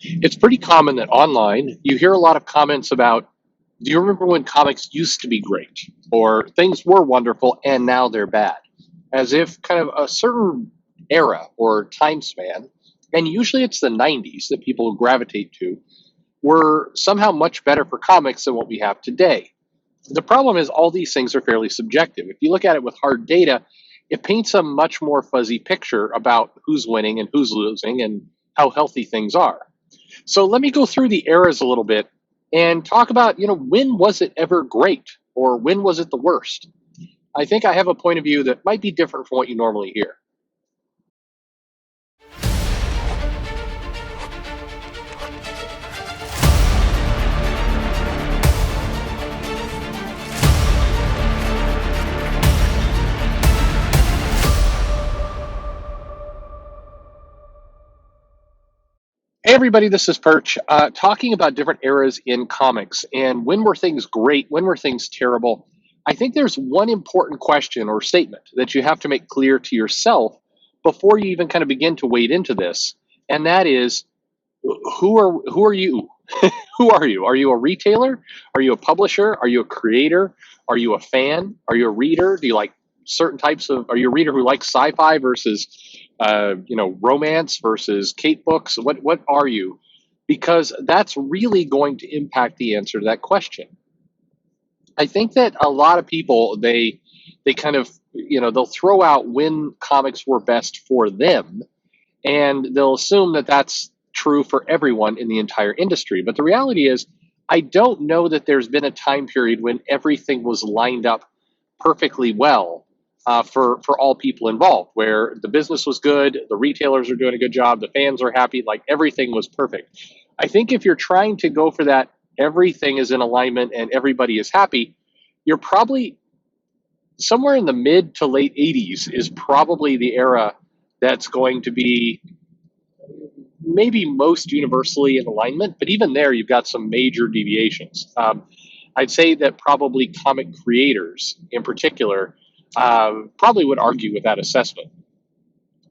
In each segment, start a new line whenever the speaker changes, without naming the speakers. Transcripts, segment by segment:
It's pretty common that online you hear a lot of comments about, do you remember when comics used to be great? Or things were wonderful and now they're bad. As if kind of a certain era or time span, and usually it's the 90s that people gravitate to, were somehow much better for comics than what we have today. The problem is all these things are fairly subjective. If you look at it with hard data, it paints a much more fuzzy picture about who's winning and who's losing and how healthy things are. So let me go through the eras a little bit and talk about, when was it ever great or when was it the worst? I think I have a point of view that might be different from what you normally hear. Hey, everybody, this is Perch, talking about different eras in comics and when were things great, when were things terrible. I think there's one important question or statement that you have to make clear to yourself before you even kind of begin to wade into this, and that is, who are you? Who are you? Are you a retailer? Are you a publisher? Are you a creator? Are you a fan? Are you a reader? Do you like certain types of? Are you a reader who likes sci-fi versus, romance versus Kate books? What are you? Because that's really going to impact the answer to that question. I think that a lot of people they kind of they'll throw out when comics were best for them, and they'll assume that that's true for everyone in the entire industry. But the reality is, I don't know that there's been a time period when everything was lined up perfectly well for all people involved, where the business was good, the retailers are doing a good job, the fans are happy, like everything was perfect. I think if you're trying to go for that, everything is in alignment and everybody is happy, you're probably somewhere in the mid to late 80s is probably the era that's going to be maybe most universally in alignment, but even there, you've got some major deviations. I'd say that probably comic creators in particular probably would argue with that assessment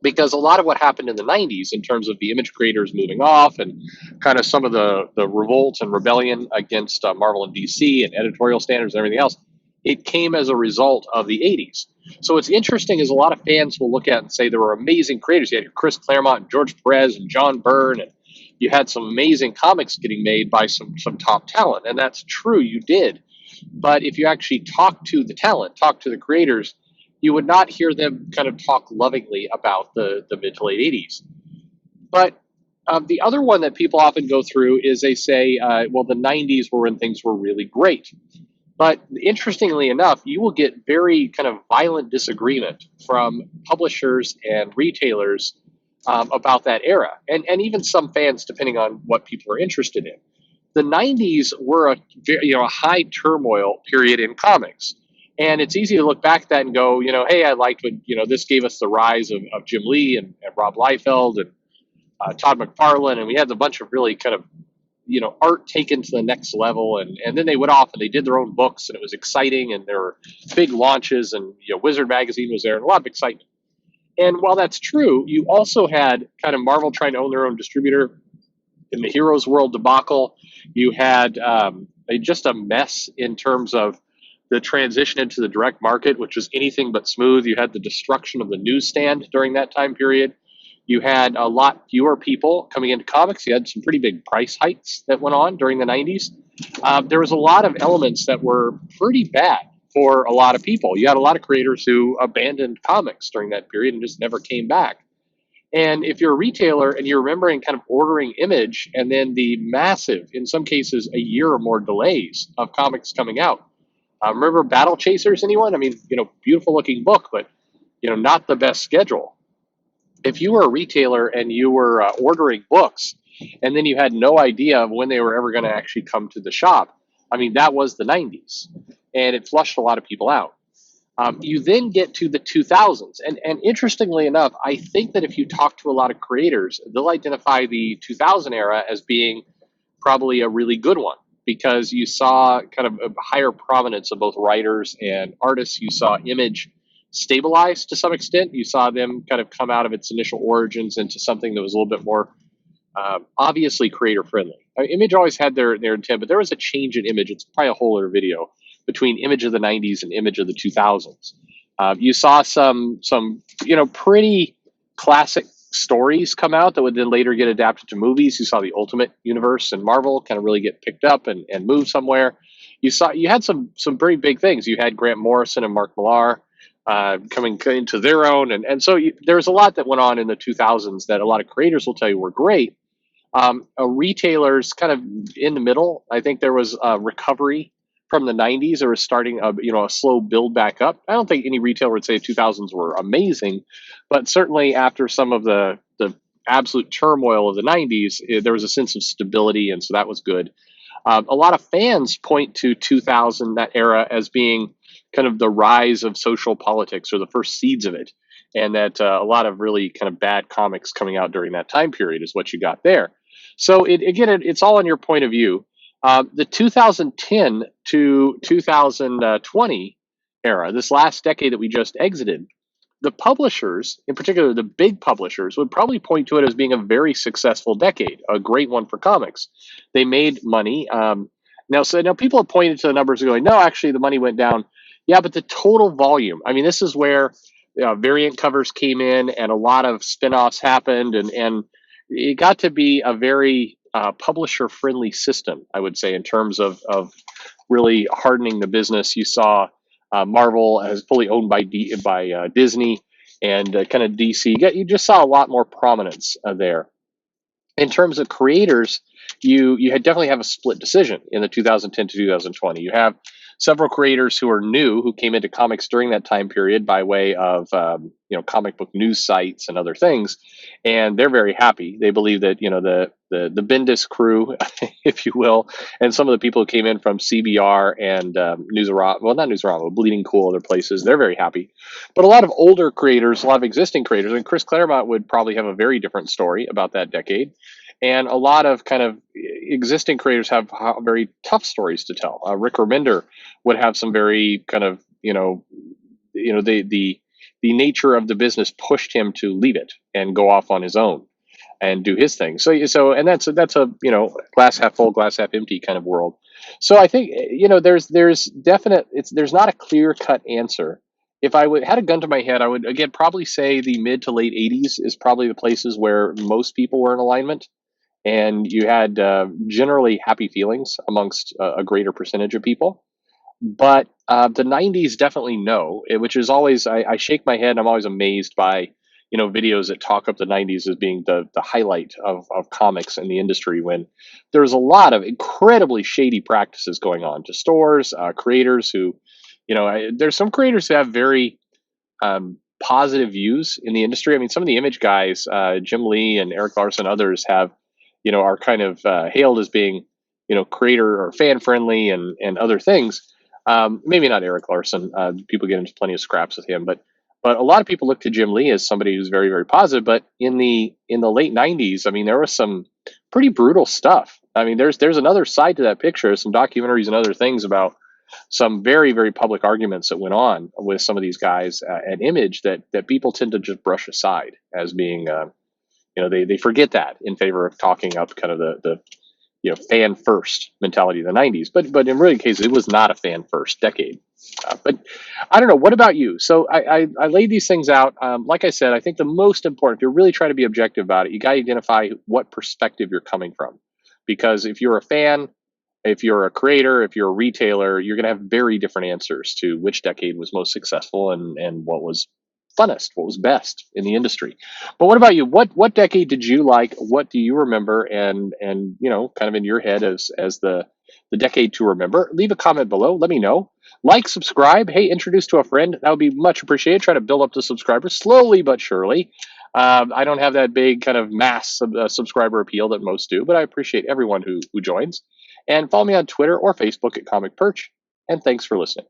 because a lot of what happened in the 90s in terms of the image creators moving off and kind of some of the revolt and rebellion against Marvel and DC and editorial standards and everything else, it came as a result of the 80s. So what's interesting is a lot of fans will look at it and say there were amazing creators. You had your Chris Claremont and George Perez and John Byrne, and you had some amazing comics getting made by some top talent, and that's true, you did. But if you actually talk to the talent, talk to the creators, you would not hear them kind of talk lovingly about the mid to late 80s. But the other one that people often go through is they say, well, the 90s were when things were really great. But interestingly enough, you will get very kind of violent disagreement from publishers and retailers about that era, and even some fans, depending on what people are interested in. The 90s were a high turmoil period in comics. And it's easy to look back at that and go, hey, I liked when, this gave us the rise of Jim Lee and Rob Liefeld and Todd McFarlane. And we had a bunch of really kind of, art taken to the next level. And then they went off and they did their own books and it was exciting. And there were big launches and, Wizard Magazine was there and a lot of excitement. And while that's true, you also had kind of Marvel trying to own their own distributor in the Heroes World debacle. You had just a mess in terms of the transition into the direct market, which was anything but smooth. You had the destruction of the newsstand during that time period. You had a lot fewer people coming into comics. You had some pretty big price hikes that went on during the 90s. There was a lot of elements that were pretty bad for a lot of people. You had a lot of creators who abandoned comics during that period and just never came back. And if you're a retailer and you're remembering kind of ordering Image and then the massive, in some cases, a year or more delays of comics coming out. Remember Battle Chasers, anyone? I mean, beautiful looking book, but, not the best schedule. If you were a retailer and you were ordering books and then you had no idea of when they were ever going to actually come to the shop, I mean, that was the 90s and it flushed a lot of people out. You then get to the 2000s. And interestingly enough, I think that if you talk to a lot of creators, they'll identify the 2000 era as being probably a really good one because you saw kind of a higher prominence of both writers and artists. You saw Image stabilize to some extent. You saw them kind of come out of its initial origins into something that was a little bit more obviously creator friendly. Image always had their intent, but there was a change in Image. It's probably a whole other video between Image of the '90s and Image of the 2000s. You saw some pretty classic stories come out that would then later get adapted to movies. You saw the Ultimate Universe and Marvel kind of really get picked up and move somewhere. You had some very big things. You had Grant Morrison and Mark Millar coming into their own, and so there was a lot that went on in the 2000s that a lot of creators will tell you were great. Retailers kind of in the middle. I think there was a recovery from the '90s. There was starting a slow build back up. I don't think any retailer would say 2000s were amazing, but certainly after some of the absolute turmoil of the '90s, there was a sense of stability, and so that was good. A lot of fans point to 2000, that era, as being kind of the rise of social politics or the first seeds of it, and that a lot of really kind of bad comics coming out during that time period is what you got there. So it's all on your point of view. The 2010 to 2020 era, this last decade that we just exited, the publishers, in particular the big publishers, would probably point to it as being a very successful decade, a great one for comics. They made money. Now people have pointed to the numbers and going, no, actually the money went down. Yeah, but the total volume. I mean, this is where variant covers came in, and a lot of spin-offs happened, and it got to be a very publisher-friendly system, I would say, in terms of really hardening the business. You saw Marvel as fully owned by Disney, and kind of DC. You just saw a lot more prominence there. In terms of creators, you had definitely have a split decision in the 2010 to 2020. You have several creators who are new who came into comics during that time period by way of comic book news sites and other things, and they're very happy. They believe that the Bendis crew, if you will, and some of the people who came in from CBR and Newsarama, well, not Newsarama, Bleeding Cool, other places, they're very happy. But a lot of older creators, a lot of existing creators, and Chris Claremont would probably have a very different story about that decade. And a lot of kind of existing creators have very tough stories to tell. Rick Remender would have some very kind of the nature of the business pushed him to leave it and go off on his own and do his thing. And that's a glass half full, glass half empty kind of world. So I think there's not a clear cut answer. If I had a gun to my head, I would again probably say the mid to late '80s is probably the places where most people were in alignment, and you had generally happy feelings amongst a greater percentage of people. But the '90s definitely no, which is always I shake my head. I'm always amazed by videos that talk up the '90s as being the highlight of comics in the industry, when there's a lot of incredibly shady practices going on to stores, creators who, there's some creators who have very positive views in the industry. I mean, some of the Image guys, Jim Lee and Eric Larson, others have, are kind of hailed as being, creator or fan friendly and other things. Maybe not Eric Larson. People get into plenty of scraps with him, but a lot of people look to Jim Lee as somebody who's very, very positive. But in the late '90s, I mean, there was some pretty brutal stuff. I mean, there's another side to that picture. Some documentaries and other things about some very, very public arguments that went on with some of these guys at Image that people tend to just brush aside as being, they forget that in favor of talking up kind of the fan first mentality of the '90s. But in really case, it was not a fan first decade. But I don't know. What about you? So I laid these things out. Like I said, I think the most important, if you're really trying to be objective about it, you got to identify what perspective you're coming from. Because if you're a fan, if you're a creator, if you're a retailer, you're going to have very different answers to which decade was most successful and what was funnest, what was best in the industry. But what about you? What decade did you like? What do you remember? And kind of in your head as the decade to remember. Leave a comment below. Let me know. Like, subscribe. Hey, introduce to a friend. That would be much appreciated. Try to build up the subscribers slowly but surely. I don't have that big kind of mass subscriber appeal that most do, but I appreciate everyone who joins. And follow me on Twitter or Facebook at Comic Perch. And thanks for listening.